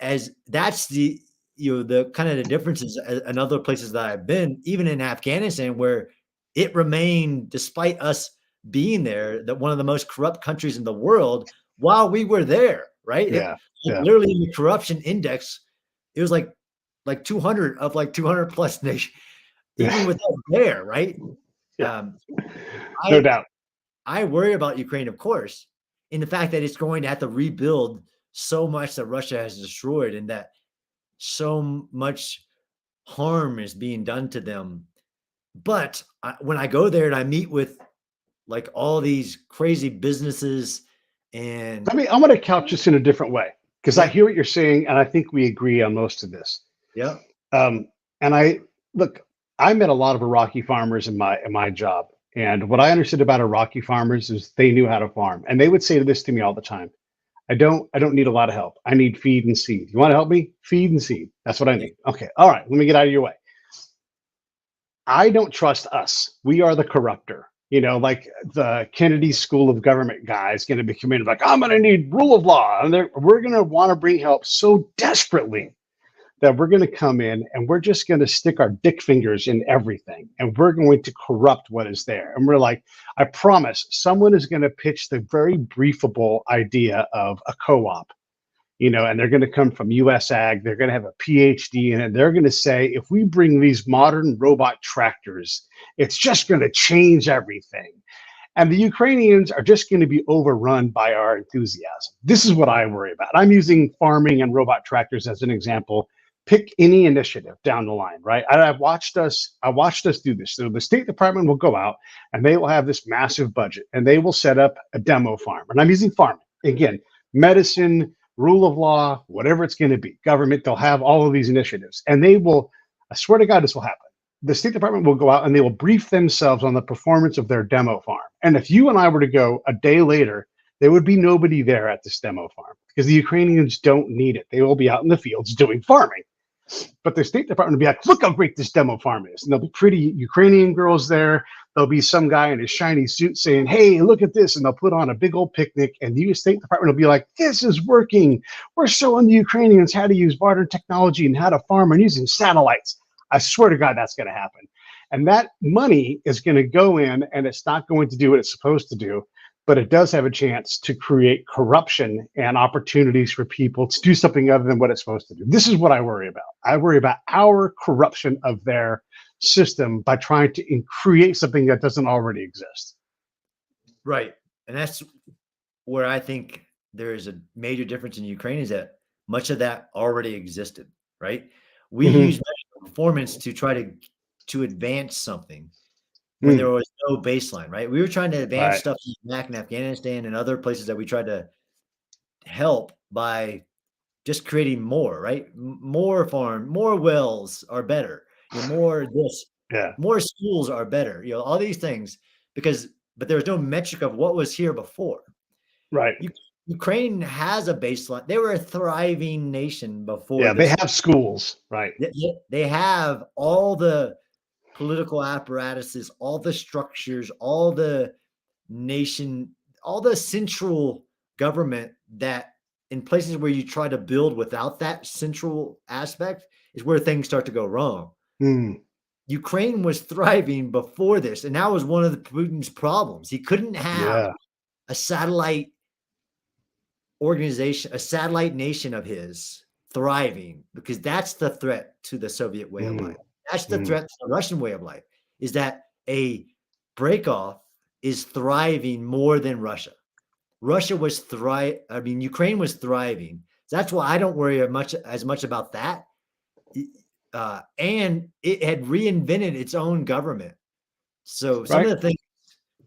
As that's the the kind of the differences in other places that I've been, even in Afghanistan, where it remained, despite us being there, that one of the most corrupt countries in the world while we were there, right? Yeah. Like Yeah. literally in the corruption index, it was like 200 of like 200 plus nations, Yeah. even with us there, right? Yeah. Um, No I doubt. I worry about Ukraine, of course, in the fact that it's going to have to rebuild so much that Russia has destroyed, and that so much harm is being done to them. But when I go there and I meet with like all these crazy businesses, and I want to couch this in a different way because I yeah, hear what you're saying, and I think we agree on most of this. yeah, Um, and I look, I met a lot of Iraqi farmers in my job, and what I understood about Iraqi farmers is they knew how to farm, and they would say this to me all the time. I don't need a lot of help. I need feed and seed. You want to help me? Feed and seed. That's what I yeah, need. Okay. All right. Let me get out of your way. I don't trust us. We are the corrupter. You know, like the Kennedy School of Government guy is going to be committed like, I'm going to need rule of law. And we're going to want to bring help so desperately that we're going to come in and we're just going to stick our dick fingers in everything and we're going to corrupt what is there. And we're like, I promise someone is going to pitch the very briefable idea of a co-op, and they're going to come from US Ag. They're going to have a PhD in it. They're going to say, if we bring these modern robot tractors, it's just going to change everything. And the Ukrainians are just going to be overrun by our enthusiasm. This is what I worry about. I'm using farming and robot tractors as an example. Pick any initiative down the line, right? I watched us do this. So the State Department will go out and they will have this massive budget and they will set up a demo farm. And I'm using farming. Again, medicine, rule of law, whatever it's going to be, government, they'll have all of these initiatives. And they will, I swear to God, this will happen. The State Department will go out and they will brief themselves on the performance of their demo farm. And if you and I were to go a day later, there would be nobody there at this demo farm because the Ukrainians don't need it. They will be out in the fields doing farming. But the State Department will be like, look how great this demo farm is. And there'll be pretty Ukrainian girls there. there'll be some guy in his shiny suit saying, "Hey, look at this," and they'll put on a big old picnic, and the U.S. State Department will be like, "This is working. We're showing the Ukrainians how to use modern technology and how to farm and using satellites." I swear to God, that's going to happen. And that money is going to go in, and it's not going to do what it's supposed to do, but it does have a chance to create corruption and opportunities for people to do something other than what it's supposed to do. This is what I worry about. I worry about our corruption of their system by trying to create something that doesn't already exist. Right. And that's where I think there is a major difference in Ukraine is that much of that already existed, right? We Mm-hmm. use performance to try to advance something when there Mm, was no baseline, right? We were trying to advance right. stuff in Iraq and Afghanistan and other places that we tried to help by just creating more, right? More farm, more wells are better. More this, Yeah. more schools are better. All these things because, but there was no metric of what was here before. Right. U- Ukraine has a baseline. They were a thriving nation before Yeah. They this. have schools. Right. They have all the political apparatuses, all the structures, all the nation, all the central government that in places where you try to build without that central aspect is where things start to go wrong. Mm, Ukraine was thriving before this, and that was one of the Putin's problems. He couldn't have yeah. a satellite organization, a satellite nation of his thriving because that's the threat to the Soviet way of Mm, life. That's the mm. threat to the Russian way of life is that a breakoff is thriving more than Russia. Russia was Ukraine was thriving. So that's why I don't worry as much about that. And it had reinvented its own government. So some Right. of the things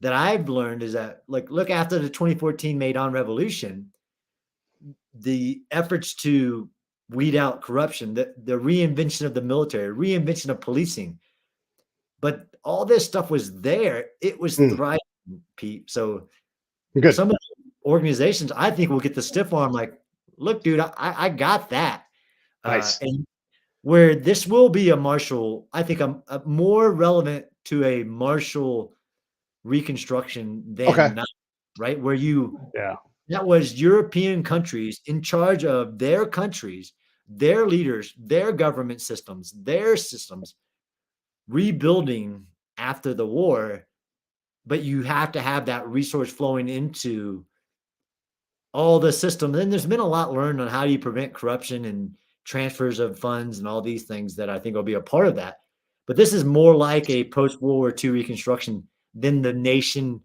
that I've learned is that, like, look after the 2014 Maidan Revolution, the efforts to weed out corruption, the reinvention of the military, reinvention of policing, but all this stuff was there. It was Mm, thriving, Pete. So good. some of the organizations, I think, will get the stiff arm. Like, look, dude, I got that. Nice. And where this will be a Marshall, I think, a more relevant to a Marshall reconstruction Okay. than not, right? Where you Yeah. that was European countries in charge of their countries, their leaders, their government systems, their systems rebuilding after the war. But you have to have that resource flowing into all the systems. And there's been a lot learned on how do you prevent corruption and transfers of funds and all these things that I think will be a part of that. But this is more like a post World War II reconstruction than the nation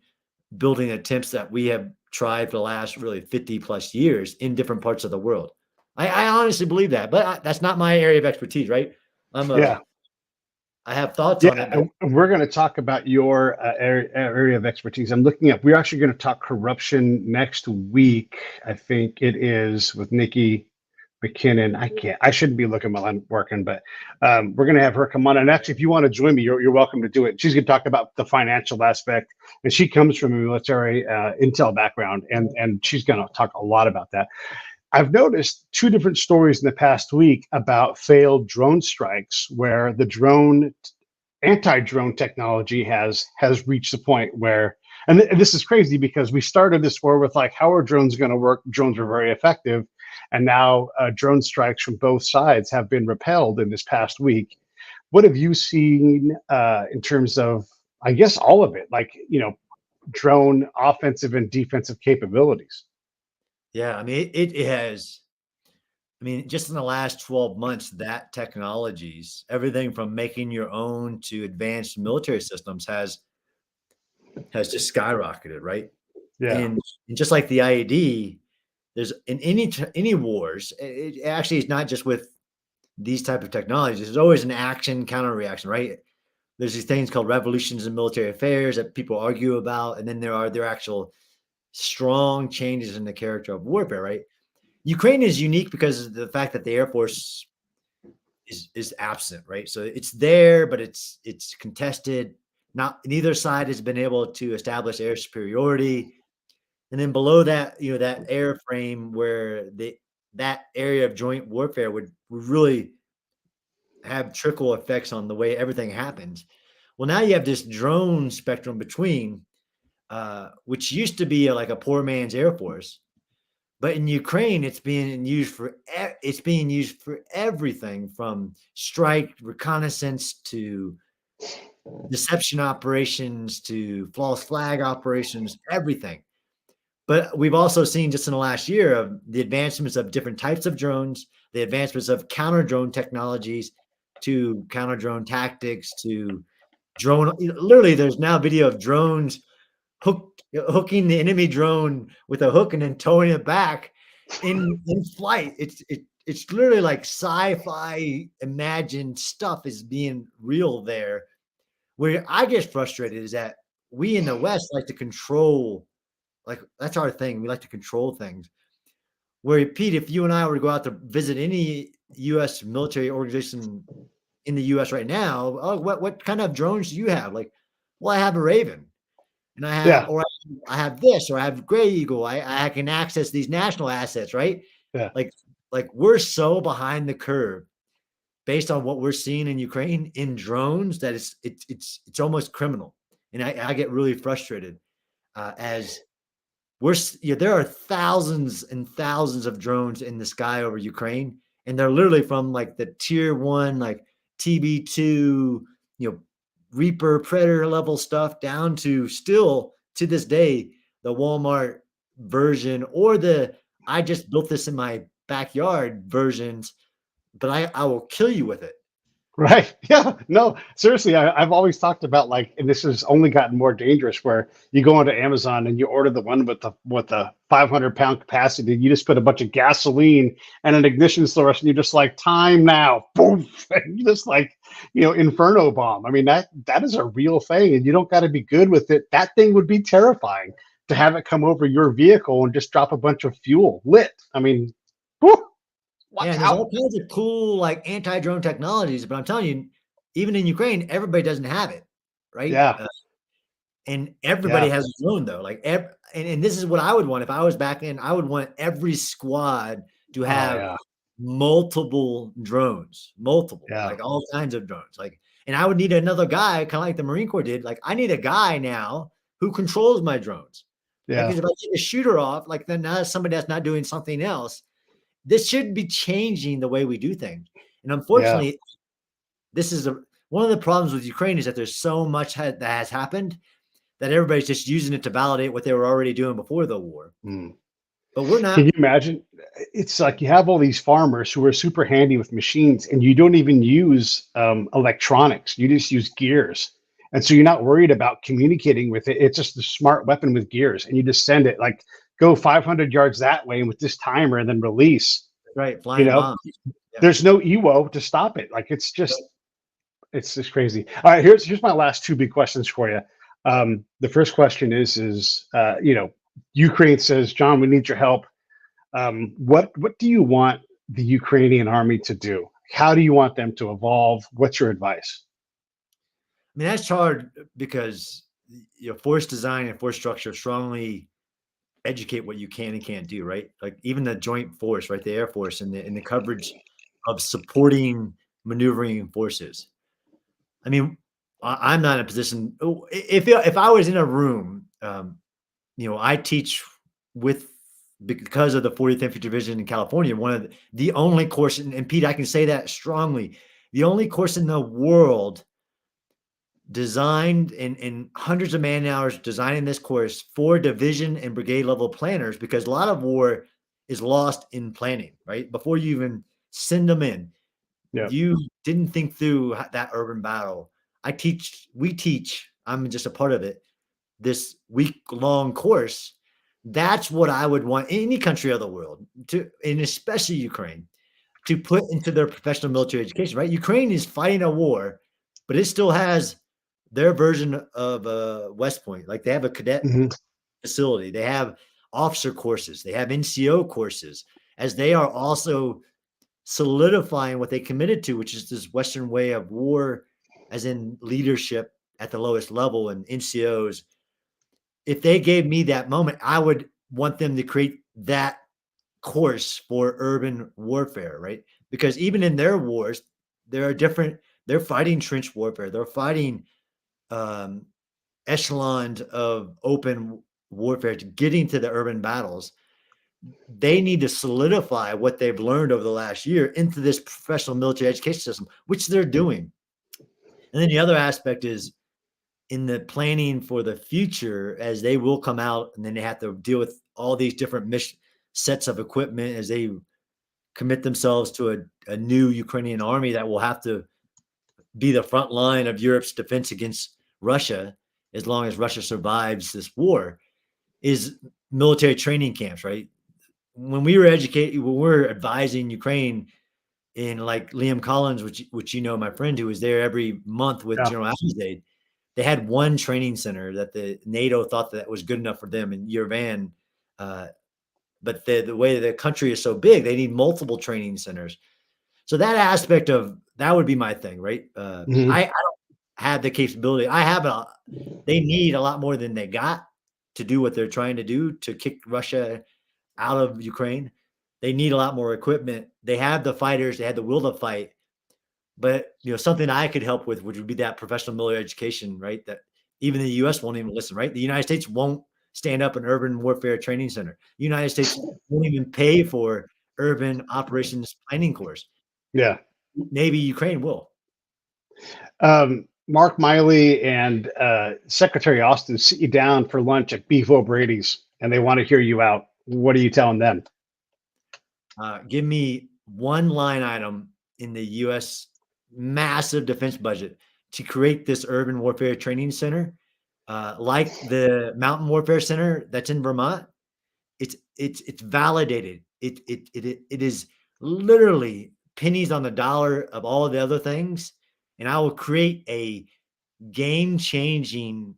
building attempts that we have tried for the last really 50 plus years in different parts of the world. I honestly believe that, but that's not my area of expertise, right? Yeah. I have thoughts on Yeah, it, but and we're going to talk about your area of expertise. I'm looking up. We're actually going to talk corruption next week. I think it is with Nikki McKinnon. I can't. I shouldn't be looking while I'm working, but we're going to have her come on. And actually, if you want to join me, you're welcome to do it. She's going to talk about the financial aspect, and she comes from a military intel background, and she's going to talk a lot about that. I've noticed two different stories in the past week about failed drone strikes where the drone anti-drone technology has reached the point where and this is crazy because we started this war with like how are drones going to work. Drones are very effective, and now drone strikes from both sides have been repelled in this past week. What have you seen in terms of, I guess, all of it, like, drone offensive and defensive capabilities? yeah, I mean, it has. I mean, just in the last 12 months, that technologies, everything from making your own to advanced military systems has just skyrocketed, right? Yeah. And just like the IED, there's in any wars, it actually is not just with these type of technologies. There's always an action counter reaction, right? There's these things called revolutions in military affairs that people argue about, and then there are their actual strong changes in the character of warfare, right? Ukraine is unique because of the fact that the Air Force is absent, right? So it's there, but it's contested. Not neither side has been able to establish air superiority. And then below that, that airframe where that area of joint warfare would really have trickle effects on the way everything happens. Well, now you have this drone spectrum between, which used to be like a poor man's Air Force, but in Ukraine, it's being used for everything from strike reconnaissance to deception operations to false flag operations, everything. But we've also seen just in the last year of the advancements of different types of drones, the advancements of counter drone technologies to counter drone tactics to drone. Literally, there's now video of drones hooking the enemy drone with a hook and then towing it back in flight. It's literally like sci-fi imagined stuff is being real there. Where I get frustrated is that we in the West like to control, like that's our thing. We like to control things. Where Pete, if you and I were to go out to visit any U.S. military organization in the U.S. right now, oh, what kind of drones do you have? Like, well, I have a Raven, and Yeah, I have this, or I have Gray Eagle. I can access these national assets, right? yeah, Like like we're so behind the curve based on what we're seeing in Ukraine in drones that it's almost criminal, and I get really frustrated as there are thousands and thousands of drones in the sky over Ukraine, and they're literally from like the tier one, like TB2, Reaper Predator level stuff down to still to this day the Walmart version or the I just built this in my backyard versions, but I will kill you with it. right. Yeah, no, seriously, I've always talked about like, and this has only gotten more dangerous, where you go onto Amazon and you order the one with the 500-pound capacity. You just put a bunch of gasoline and an ignition source, and you're just like, time now, boom, and you just like, inferno bomb. I mean, that is a real thing, and you don't got to be good with it. That thing would be terrifying to have it come over your vehicle and just drop a bunch of fuel lit. I mean, whew, Yeah, watch and there's out. all kinds of cool like anti-drone technologies, but I'm telling you, even in Ukraine, everybody doesn't have it, right? Yeah, And everybody yeah. has a drone though. Like, and this is what I would want if I was back in. I would want every squad to Oh have yeah, multiple drones, multiple, yeah, like all kinds of drones. Like, and I would need another guy, kind of like the Marine Corps did. Like, I need a guy now who controls my drones. Like, yeah, because if I take a shooter off, like then now somebody that's not doing something else. This should be changing the way we do things. And yeah. unfortunately, this is one of the problems with Ukraine is that there's so much that has happened that everybody's just using it to validate what they were already doing before the war. Mm. But we're Can not. you imagine? It's like you have all these farmers who are super handy with machines, and you don't even use electronics. You just use gears, and so you're not worried about communicating with it. It's just a smart weapon with gears, and you just send it like go 500 yards that way with this timer, and then release. Right, You flying know, bombs. Yeah. there's no EWO to stop it. Like Nope. it's just crazy. All right, here's my last two big questions for you. The first question is Ukraine says, John, we need your help. What do you want the Ukrainian army to do? How do you want them to evolve? What's your advice? I mean, that's hard because force design and force structure strongly educate what you can and can't do, right? Like even the joint force, right? The Air Force and the coverage of supporting maneuvering forces. I mean, I'm not in a position. If I was in a room, I teach with because of the 40th Infantry Division in California, one of the only course, and Pete, I can say that strongly, the only course in the world designed in hundreds of man hours designing this course for division and brigade level planners, because a lot of war is lost in planning, right? Before you even send them in, Yeah. you didn't think through that urban battle. We teach, I'm just a part of it, this week-long course. That's what I would want any country of the world to, and especially Ukraine, to put into their professional military education, right? Ukraine is fighting a war, but it still has their version of West Point. Like they have a cadet Hmm. facility, they have officer courses, they have NCO courses, as they are also solidifying what they committed to, which is this Western way of war, as in leadership at the lowest level and NCOs. If they gave me that moment, I would want them to create that course for urban warfare, right? Because even in their wars, there are different, they're fighting trench warfare, they're fighting um, echelon of open warfare to getting to the urban battles, they need to solidify what they've learned over the last year into this professional military education system, which they're doing. And then the other aspect is in the planning for the future, as they will come out and then they have to deal with all these different sets of equipment as they commit themselves to a new Ukrainian army that will have to be the front line of Europe's defense against Russia as long as Russia survives this war, is military training camps, right? When we were educated, when we were advising Ukraine in like Liam Collins, which you know, my friend who was there every month with Yeah. General Allen's, they had one training center that the NATO thought that was good enough for them in Yerevan. But the way the country is so big, they need multiple training centers. So that aspect of that would be my thing, right? Mhm. I don't have the capability. They need a lot more than they got to do what they're trying to do to kick Russia out of Ukraine. They need a lot more equipment. They have the fighters, they have the will to fight. But something I could help with, which would be that professional military education, right? That even the US won't even listen, right? The United States won't stand up an urban warfare training center. The United States won't even pay for urban operations planning course. Yeah. Maybe Ukraine will. Mark Miley and Secretary Austin sit you down for lunch at Beef O'Brady's, and they want to hear you out. What are you telling them? Give me one line item in the U.S. massive defense budget to create this urban warfare training center, like the Mountain Warfare Center that's in Vermont. It's validated. It is literally pennies on the dollar of all the other things, and I will create a game-changing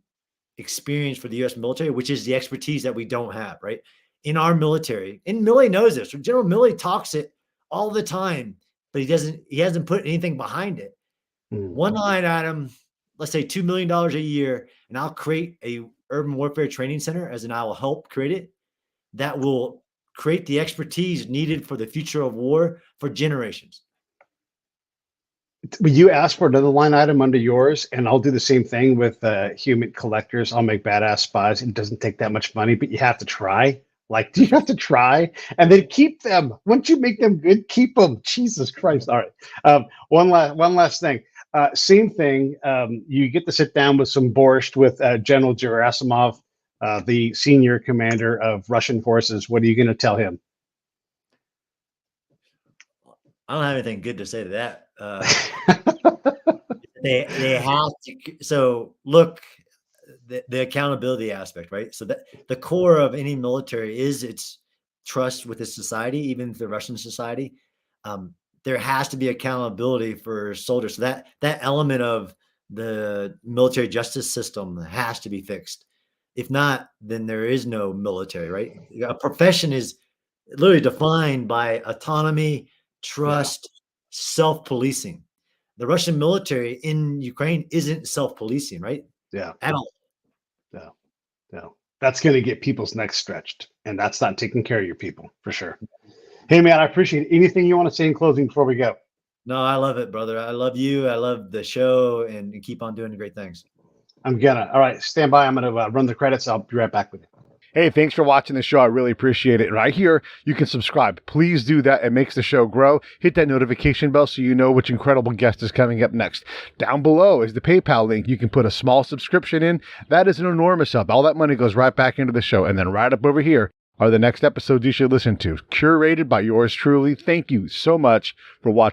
experience for the U.S. military, which is the expertise that we don't have, right? In our military, and Milley knows this. General Milley talks it all the time, but he hasn't put anything behind it. One line item, let's say $2 million a year, and I'll create a urban warfare training center, as in I will help create it, that will create the expertise needed for the future of war for generations. Will you ask for another line item under yours? And I'll do the same thing with human collectors. I'll make badass spies. It doesn't take that much money, but you have to try. Like, do you have to try? And then keep them. Once you make them good, keep them. Jesus Christ. All right. One last thing. Same thing. You get to sit down with some borscht with General Gerasimov, the senior commander of Russian forces. What are you going to tell him? I don't have anything good to say to that. They have to. So look, the accountability aspect, right? So that the core of any military is its trust with the society, even the Russian society. There has to be accountability for soldiers. So that element of the military justice system has to be fixed. If not, then there is no military, right? A profession is literally defined by autonomy, trust, self-policing. The Russian military in Ukraine isn't self-policing, right? Yeah. At all. No. That's going to get people's necks stretched, and that's not taking care of your people for sure. Hey, man, I appreciate it. Anything you want to say in closing before we go? No, I love it, brother. I love you. I love the show, and keep on doing great things. All right, stand by. I'm going to run the credits. I'll be right back with you. Hey, thanks for watching the show. I really appreciate it. Right here, you can subscribe. Please do that. It makes the show grow. Hit that notification bell so you know which incredible guest is coming up next. Down below is the PayPal link. You can put a small subscription in. That is an enormous help. All that money goes right back into the show. And then right up over here are the next episodes you should listen to, curated by yours truly. Thank you so much for watching.